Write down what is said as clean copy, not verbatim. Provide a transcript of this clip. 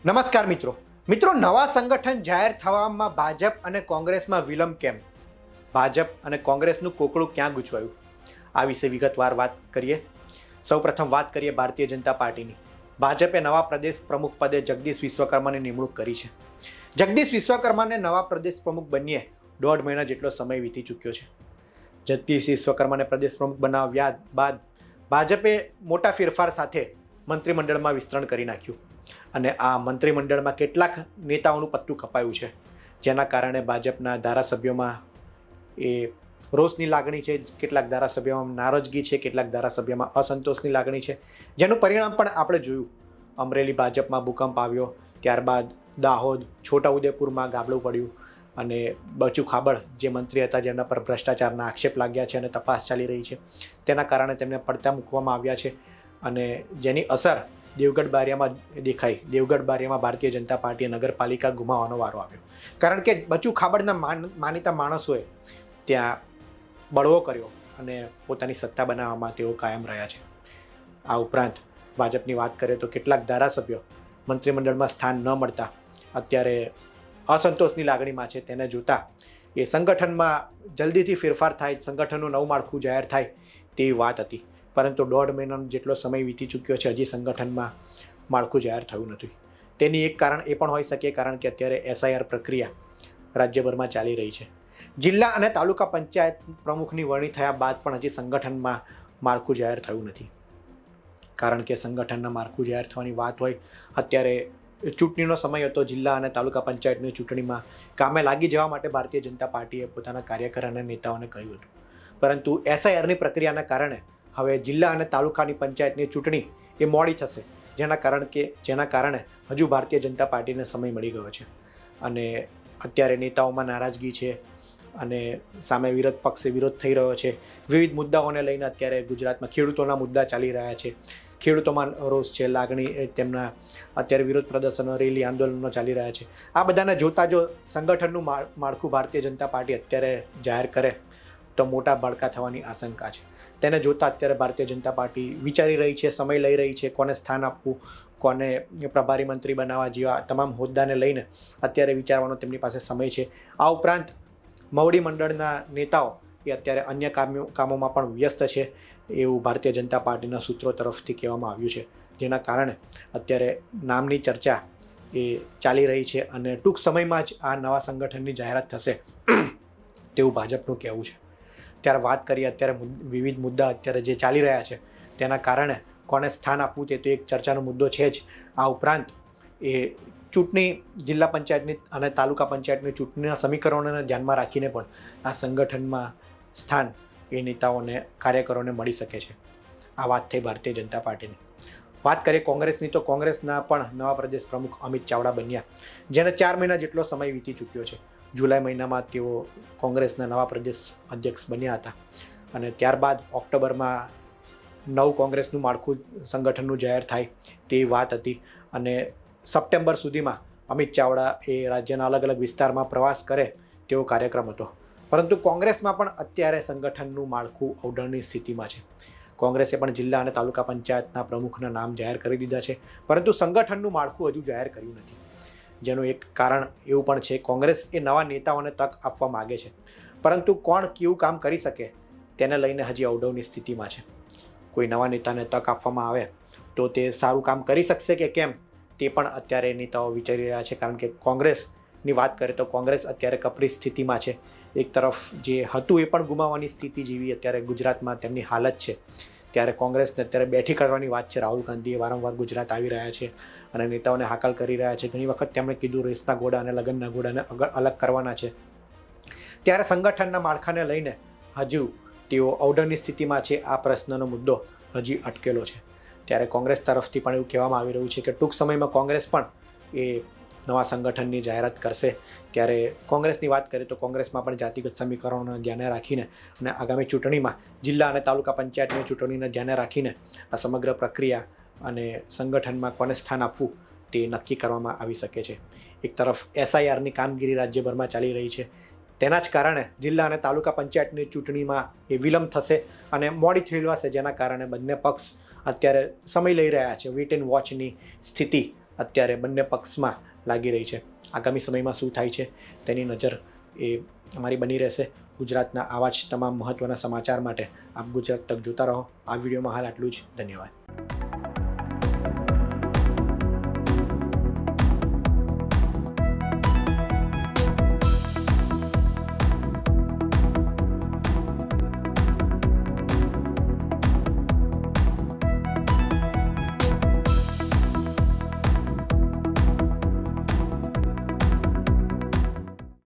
નમસ્કાર મિત્રો નવા સંગઠન જાહેર થવામાં ભાજપ અને કોંગ્રેસમાં વિલંબ કેમ? ભાજપ અને કોંગ્રેસનું કોકડું ક્યાં ગૂંચવાયું? આ વિશે વિગતવાર વાત કરીએ. સૌપ્રથમ વાત કરીએ ભારતીય જનતા પાર્ટીની. ભાજપે નવા પ્રદેશ પ્રમુખ પદે જગદીશ વિશ્વકર્માની નિમણૂક કરી છે. જગદીશ વિશ્વકર્માને નવા પ્રદેશ પ્રમુખ બનીએ 1.5 મહિના જેટલો સમય વીતી ચૂક્યો છે. જગદીશ વિશ્વકર્માને પ્રદેશ પ્રમુખ બનાવ્યા બાદ ભાજપે મોટા ફેરફાર સાથે મંત્રીમંડળમાં વિસ્તરણ કરી નાખ્યું અને આ મંત્રીમંડળમાં કેટલાક નેતાઓનું પત્તું કપાયું છે, જેના કારણે ભાજપના ધારાસભ્યોમાં એ રોષની લાગણી છે, કેટલાક ધારાસભ્યોમાં નારાજગી છે, કેટલાક ધારાસભ્યોમાં અસંતોષની લાગણી છે, જેનું પરિણામ પણ આપણે જોયું. અમરેલી ભાજપમાં ભૂકંપ આવ્યો, ત્યારબાદ દાહોદ, છોટાઉદેપુરમાં ગાબડું પડ્યું અને બચુ ખાબડ જે મંત્રી હતા જેમના પર ભ્રષ્ટાચારના આક્ષેપ લાગ્યા છે અને તપાસ ચાલી રહી છે, તેના કારણે તેમને પડતા મૂકવામાં આવ્યા છે અને જેની અસર દેવગઢ બારિયામાં દેખાઈ. દેવગઢ બારિયામાં ભારતીય જનતા પાર્ટીએ નગરપાલિકા ગુમાવવાનો વારો આવ્યો, કારણ કે બચુ ખાબડના માનીતા માણસોએ ત્યાં બળવો કર્યો અને પોતાની સત્તા બનાવવામાં તેઓ કાયમ રહ્યા છે. આ ઉપરાંત ભાજપની વાત કરીએ તો કેટલાક ધારાસભ્યો મંત્રીમંડળમાં સ્થાન ન મળતા અત્યારે અસંતોષની લાગણીમાં છે. તેને જોતા એ સંગઠનમાં જલ્દીથી ફેરફાર થાય, સંગઠનનું નવું માળખું જાહેર થાય તેવી વાત હતી, પરંતુ 1.5 મહિનાનો જેટલો સમય વીતી ચૂક્યો છે, હજી સંગઠનમાં માળખું જાહેર થયું નથી. તેની એક કારણ એ પણ હોઈ શકે કારણ કે અત્યારે SIR પ્રક્રિયા રાજ્યભરમાં ચાલી રહી છે. જિલ્લા અને તાલુકા પંચાયત પ્રમુખની વરણી થયા બાદ પણ હજી સંગઠનમાં માળખું જાહેર થયું નથી, કારણ કે સંગઠનના માળખું જાહેર થવાની વાત હોય. અત્યારે ચૂંટણીનો સમય હતો. જિલ્લા અને તાલુકા પંચાયતની ચૂંટણીમાં કામે લાગી જવા માટે ભારતીય જનતા પાર્ટીએ પોતાના કાર્યકર અને નેતાઓને કહ્યું હતું, પરંતુ SIRની પ્રક્રિયાના કારણે હવે જિલ્લા અને તાલુકાની પંચાયતની ચૂંટણી એ મોડી થશે, જેના કારણે હજુ ભારતીય જનતા પાર્ટીને સમય મળી ગયો છે અને અત્યારે નેતાઓમાં નારાજગી છે અને સામે વિરોધ પક્ષે વિરોધ થઈ રહ્યો છે. વિવિધ મુદ્દાઓને લઈને અત્યારે ગુજરાતમાં ખેડૂતોના મુદ્દા ચાલી રહ્યા છે. ખેડૂતોમાં રોષ છે, લાગણી, તેમના અત્યારે વિરોધ પ્રદર્શનો, રેલી, આંદોલનો ચાલી રહ્યા છે. આ બધાને જોતા જો સંગઠનનું માળખું ભારતીય જનતા પાર્ટી અત્યારે જાહેર કરે તો મોટા ભડકા થવાની આશંકા છે. તેને જોતાં અત્યારે ભારતીય જનતા પાર્ટી વિચારી રહી છે, સમય લઈ રહી છે, કોને સ્થાન આપવું, કોને પ્રભારી મંત્રી બનાવવા જેવા તમામ હોદ્દાને લઈને અત્યારે વિચારવાનો તેમની પાસે સમય છે. આ ઉપરાંત મવડી મંડળના નેતાઓ એ અત્યારે અન્ય કામોમાં પણ વ્યસ્ત છે એવું ભારતીય જનતા પાર્ટીના સૂત્રો તરફથી કહેવામાં આવ્યું છે, જેના કારણે અત્યારે નામની ચર્ચા એ ચાલી રહી છે અને ટૂંક સમયમાં જ આ નવા સંગઠનની જાહેરાત થશે તેવું ભાજપનું કહેવું છે. ત્યારે વાત કરીએ અત્યારે વિવિધ મુદ્દા અત્યારે જે ચાલી રહ્યા છે તેના કારણે કોને સ્થાન આપવું તે તો એક ચર્ચાનો મુદ્દો છે જ. આ ઉપરાંત એ ચૂંટણી, જિલ્લા પંચાયતની અને તાલુકા પંચાયતની ચૂંટણીના સમીકરણોને ધ્યાનમાં રાખીને પણ આ સંગઠનમાં સ્થાન એ નેતાઓને, કાર્યકરોને મળી શકે છે. આ વાત થઈ ભારતીય જનતા પાર્ટીની. વાત કરીએ કોંગ્રેસની તો કોંગ્રેસના પણ નવા પ્રદેશ પ્રમુખ અમિત ચાવડા બન્યા, જેને 4 મહિના જેટલો સમય વીતી ચૂક્યો છે. જુલાઈ મહિનામાં તેઓ કોંગ્રેસના નવા પ્રદેશ અધ્યક્ષ બન્યા હતા અને ત્યારબાદ ઓક્ટોબરમાં નવું કોંગ્રેસનું માળખું સંગઠનનું જાહેર થાય તેવી વાત હતી અને સપ્ટેમ્બર સુધીમાં અમિત ચાવડા એ રાજ્યના અલગ અલગ વિસ્તારમાં પ્રવાસ કરે તેવો કાર્યક્રમ હતો. પરંતુ કોંગ્રેસમાં પણ અત્યારે સંગઠનનું માળખું અવઢળની સ્થિતિમાં છે. કોંગ્રેસે પણ જિલ્લા અને તાલુકા પંચાયતના પ્રમુખના નામ જાહેર કરી દીધા છે, પરંતુ સંગઠનનું માળખું હજુ જાહેર કર્યું નથી. જેનું એક કારણ એવું પણ છે, કોંગ્રેસ એ નવા નેતાઓને તક આપવા માગે છે, પરંતુ કોણ કેવું કામ કરી શકે તેને લઈને હજી અવઢવની સ્થિતિમાં છે. કોઈ નવા નેતાને તક આપવામાં આવે તો તે સારું કામ કરી શકશે કે કેમ તે પણ અત્યારે નેતાઓ વિચારી રહ્યા છે, કારણ કે કોંગ્રેસની વાત કરીએ તો કોંગ્રેસ અત્યારે કપરી સ્થિતિમાં છે. એક તરફ જે હતું એ પણ ગુમાવવાની સ્થિતિ જેવી અત્યારે ગુજરાતમાં તેમની હાલત છે, ત્યારે કોંગ્રેસને અત્યારે બેઠી કરવાની વાત છે. રાહુલ ગાંધીએ વારંવાર ગુજરાત આવી રહ્યા છે અને નેતાઓને હાકલ કરી રહ્યા છે. ઘણી વખત તેમણે કીધું રેસના ઘોડા અને લગ્નના ઘોડાને અલગ કરવાના છે. ત્યારે સંગઠનના માળખાને લઈને હજુ તેઓ અવઢળની સ્થિતિમાં છે. આ પ્રશ્નનો મુદ્દો હજી અટકેલો છે. ત્યારે કોંગ્રેસ તરફથી પણ એવું કહેવામાં આવી રહ્યું છે કે ટૂંક સમયમાં કોંગ્રેસ પણ એ નવા સંગઠનની જાહેરાત કરશે. ત્યારે કોંગ્રેસની વાત કરીએ તો કોંગ્રેસમાં પણ જાતિગત સમીકરણોને ધ્યાને રાખીને અને આગામી ચૂંટણીમાં જિલ્લા અને તાલુકા પંચાયતની ચૂંટણીને ધ્યાને રાખીને આ સમગ્ર પ્રક્રિયા અને સંગઠનમાં કોને સ્થાન આપવું તે નક્કી કરવામાં આવી શકે છે. એક તરફ SIRની કામગીરી રાજ્યભરમાં ચાલી રહી છે, તેના જ કારણે જિલ્લા અને તાલુકા પંચાયતની ચૂંટણીમાં એ વિલંબ થશે અને મોડી ઠેલવાશે, જેના કારણે બંને પક્ષ અત્યારે સમય લઈ રહ્યા છે. વેઇટ એન્ડ વોચની સ્થિતિ અત્યારે બંને પક્ષમાં લાગી રહી છે. આગામી સમયમાં શું થાય છે તેની નજર એ અમારી બની રહેશે. ગુજરાતના આવા જ તમામ મહત્ત્વના સમાચાર માટે આપ ગુજરાત તક જોતા રહો. આ વિડીયોમાં હાલ આટલું જ. ધન્યવાદ.